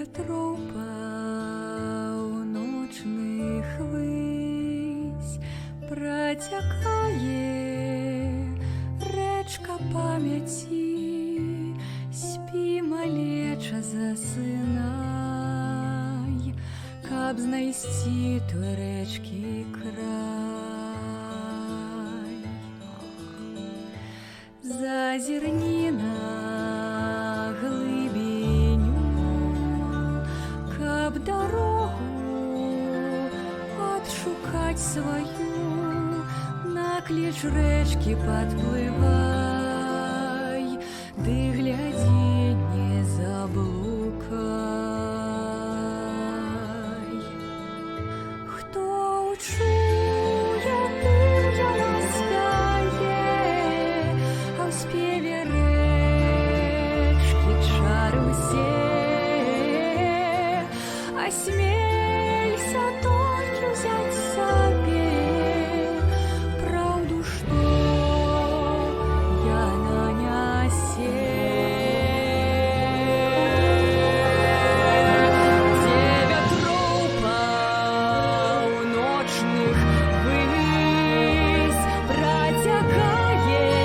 вятроў паўночных высь працякае рэчка памяці. Спі, малеча, засынай, каб знайсці той рэчкі край. Зазірні на глыбіню, каб дарогу адшукаць сваю. На кліч рэчкі падплывай, ды глядзі, не заблукай. Хто ўчуе, тым яна спяе, а ў спеве рэчкі чары ўсе. Асмелься толькі ўзяць сабе праўду, што яна нясе. Дзе вятроў паўночных высь працякае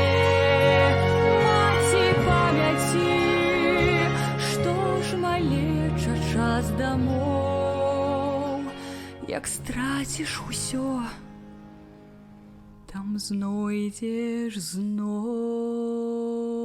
маці памяці. Што ж, малеча, час дамоў, як страціш усё, там знойдзеш зноў.